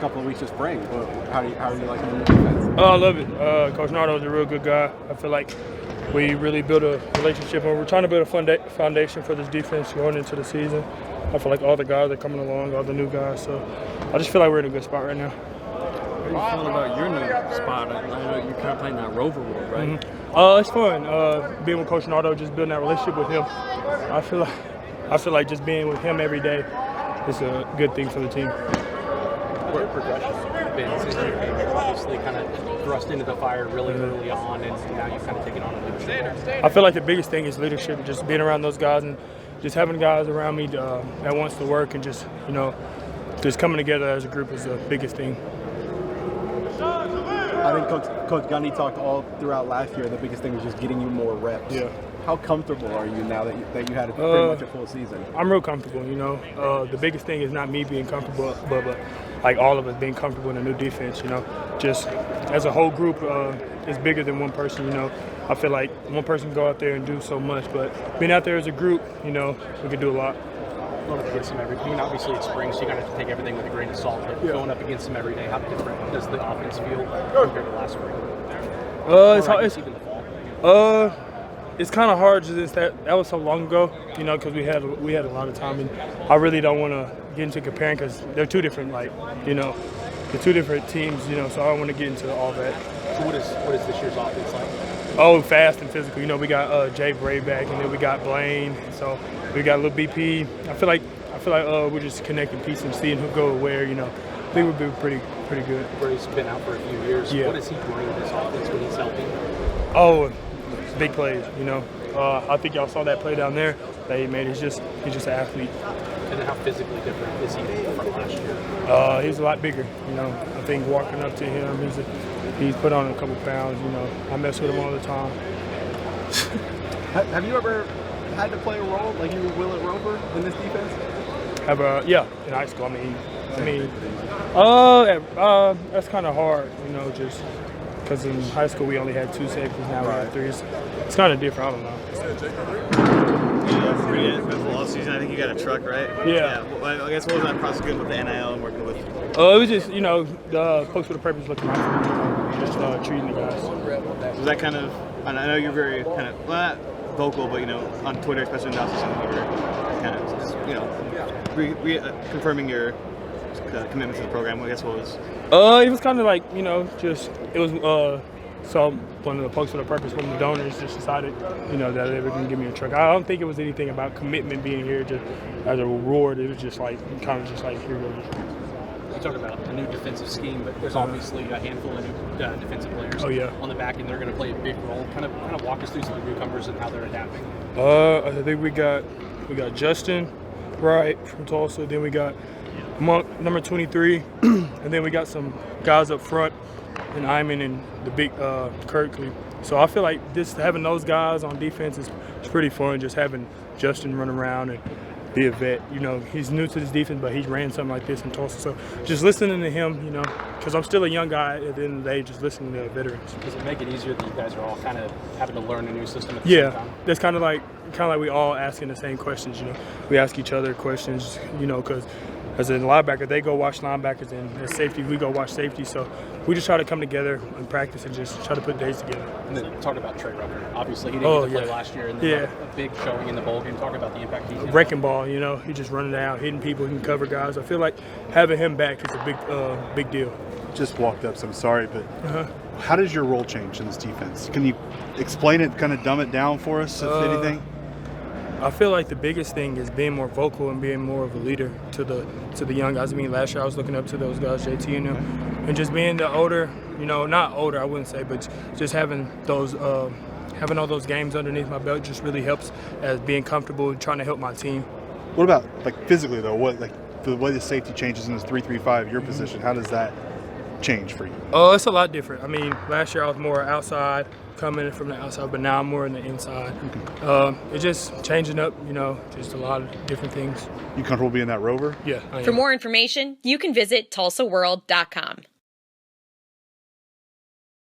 couple of weeks of spring. How are you liking the new defense? Oh, I love it. Coach Nardo is a real good guy. I feel like we really built a relationship, and we're trying to build a foundation for this defense going into the season. I feel like all the guys are coming along, all the new guys. So I just feel like we're in a good spot right now. How do you feel about your new spot? I know you're kind of playing that rover role, right? Mm-hmm. It's fun. Being with Coach Nardo, just building that relationship with him. I feel like just being with him every day is a good thing for the team. What's your progression been since you came here? Obviously, kind of thrust into the fire really early on, and now you've kind of taken on a leadership. I feel like the biggest thing is leadership, just being around those guys and just having guys around me that wants to work and just, just coming together as a group is the biggest thing. I think Coach Gundy talked all throughout last year. The biggest thing was just getting you more reps. Yeah. How comfortable are you now that you had pretty much a full season? I'm real comfortable. The biggest thing is not me being comfortable, but like all of us being comfortable in a new defense. Just as a whole group, it's bigger than one person. I feel like one person can go out there and do so much, but being out there as a group, we can do a lot. Going up against them every day. Obviously it's spring, so you got to take everything with a grain of salt. But going up against them every day, how different does the offense feel compared to last spring? It's even the fall. It's kind of hard just that was so long ago, because we had a lot of time, and I really don't want to get into comparing because they're two different, they're two different teams, so I don't want to get into all that. So what is this year's offense like? Oh, fast and physical. We got Jay Bray back, and then we got Blaine, so we got a little BP. I feel like we're just connecting pieces and seeing who go where. I think we'll be pretty good. Bray's been out for a few years. Yeah. What does he bring to this offense when he's healthy? Oh, big plays. I think y'all saw that play down there that he made. He's just an athlete. And then how physically different is he from last year? He's a lot bigger. I think walking up to him, he's put on a couple pounds. I mess with him all the time. Have you ever had to play a role like you will at Rover in this defense? Yeah, in high school. That's kind of hard, just because in high school we only had 2 safeties, now we have 3. It's kind of different. I don't know. Pretty eventful off season. I think you got a truck, right? Yeah. Well, I guess what was that process good with the NIL and working with? It was just the Post with a Purpose looking out for me, just treating the guys. Was that kind of? I know you're very kind of not vocal, but on Twitter, especially now, you were kind of confirming your commitment to the program. I guess what was? It was kind of like it was so one of the Post with a Purpose, one of the donors just decided that they were going to give me a truck. I don't think it was anything about commitment being here just as a reward. It was just like kind of just like here goes. You talk about a new defensive scheme, but there's obviously a handful of new defensive players on the back end. They're going to play a big role. Kind of walk us through some of the newcomers and how they're adapting. I think we got Justin Wright from Tulsa. Then we got Monk, number 23, and then we got some guys up front, and Iman and the big Kirkley. So I feel like having those guys on defense is pretty fun. Just having Justin run around and be a vet. He's new to this defense, but he ran something like this in Tulsa. So just listening to him, because I'm still a young guy at the end of the day, just listening to veterans. Does it make it easier that you guys are all kind of having to learn a new system at the same time? That's kind of like we all asking the same questions. We ask each other questions. Because as a linebacker, they go watch linebackers, and as safety, we go watch safety. So we just try to come together and practice and just try to put days together. And then talk about Trey Rucker. Obviously, he didn't get to play last year, and then a big showing in the bowl game. Talk about the impact he's had. Wrecking ball, he just running out, hitting people, he can cover guys. I feel like having him back is a big deal. Just walked up, so I'm sorry, but how does your role change in this defense? Can you explain it, kind of dumb it down for us, if anything? I feel like the biggest thing is being more vocal and being more of a leader to the young guys. Last year I was looking up to those guys, JT and them, and just being the older, not older I wouldn't say, but just having those, having all those games underneath my belt just really helps as being comfortable and trying to help my team. What about physically though? The way the safety changes in this 3-3-5, your position, how does that change for you? Oh, it's a lot different. Last year I was more outside, coming in from the outside, but now I'm more in the inside. It's just changing up, just a lot of different things. You comfortable being that rover? Yeah, I am. For more information, you can visit TulsaWorld.com.